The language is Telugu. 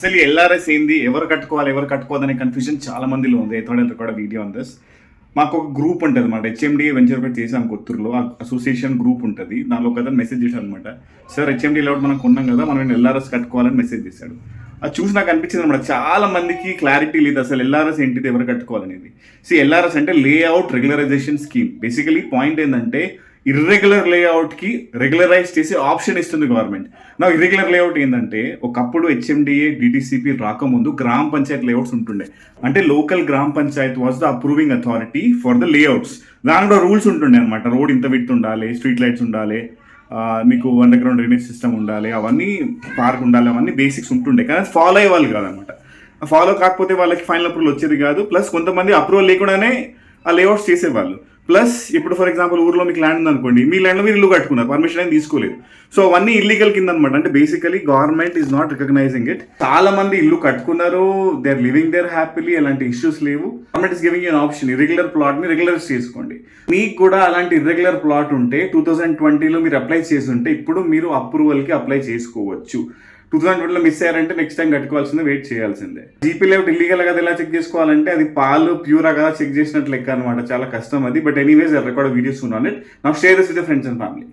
అసలు ఎల్ఆర్ఎస్ ఏంది, ఎవరు కట్టుకోవాలి ఎవరు కట్టుకోవద్దనే కన్ఫ్యూజన్ చాలా మందిలో ఉంది. I thought I'll record video on this. మాకు ఒక గ్రూప్ ఉంటుంది అనమాట, హెచ్ఎండిఏ వెంచర్ పెట్టి చేసాం కొత్తూరులో. అసోసియేషన్ గ్రూప్ ఉంటుంది, దానిలో ఒక అతను మెసేజ్ చేశాడు అనమాట. సార్ హెచ్ఎండి లేఅవుట్ మనం కొన్నాం కదా, మనం ఎల్ఆర్ఎస్ కట్టుకోవాలని మెసేజ్ చేశాడు. అది చూసి నాకు అనిపించింది అనమాట, చాలా మందికి క్లారిటీ లేదు అసలు ఎల్ఆర్ఎస్ ఏంటిది, ఎవరు కట్టుకోవాలనేది. ఎల్ఆర్ఎస్ అంటే layout regularisation scheme. Basically point ఏంటంటే ఇర్రెగ్యులర్ లేఅవుట్కి రెగ్యులరైజ్ చేసి ఆప్షన్ ఇస్తుంది గవర్నమెంట్. నా ఇర్రెగ్యులర్ లేఅవుట్ ఏంటంటే, ఒకప్పుడు హెచ్ఎండిఏ డిటిసిపి రాకముందు గ్రామ పంచాయత్ లేఅవుట్స్ ఉంటుండే. అంటే లోకల్ గ్రామ Panchayat was the approving authority for the layouts. దానిలో రూల్స్ ఉంటుండే అనమాట. రోడ్ ఇంత విడ్త్ ఉండాలి, స్ట్రీట్ లైట్స్ ఉండాలి, మీకు అండర్ గ్రౌండ్ డ్రైనేజ్ సిస్టమ్ ఉండాలి, అవన్నీ పార్క్ ఉండాలి, అవన్నీ బేసిక్స్ ఉంటుండే. కానీ ఫాలో అయ్యేవాళ్ళు కాదనమాట. ఫాలో కాకపోతే వాళ్ళకి ఫైనల్ అప్రూవల్ వచ్చేది కాదు. ప్లస్ కొంతమంది అప్రూవల్ లేకుండానే ఆ లేఅవుట్స్ చేసేవాళ్ళు. ప్లస్ ఇప్పుడు ఫర్ ఎగ్జాంపుల్ ఊర్లో మీకు ల్యాండ్ ఉందనుకోండి, మీ ల్యాండ్లో మీరు ఇల్లు కట్టుకున్నారు, పర్మిషన్ ఏం తీసుకోలేదు. సో అవన్నీ ఇల్లీగల్ కింద అనమాట. అంటే basically government is not recognising it. చాలా మంది ఇల్లు కట్టుకున్నారు, they are living there happily, ఎలాంటి ఇష్యూస్ లేవు. Government is giving an option, irregular plot ని రెగ్యులరైజ్ చేసుకోండి. మీకు కూడా అలాంటి ఇర్రెగ్యులర్ ప్లాట్ ఉంటే 2020లో మీరు అప్లై చేసి ఉంటే ఇప్పుడు మీరు అప్రూవల్కి అప్లై చేసుకోవచ్చు. 2020లో మిస్ అయ్యారంటే నెక్స్ట్ టైం కట్టుకోవాల్సిందే, వెయిట్ చేయాల్సిందే. జీపీ లేఅవుట్ ఇల్లీగల్ కదా ఎలా చెక్ చేసుకోవాలంటే, అది పాలు ప్యూరా కదా చెక్ చేసినట్లు లెక్క అనమాట. చాలా కష్టం అది. But anyways I record videos on it. Now share this with your friends and family.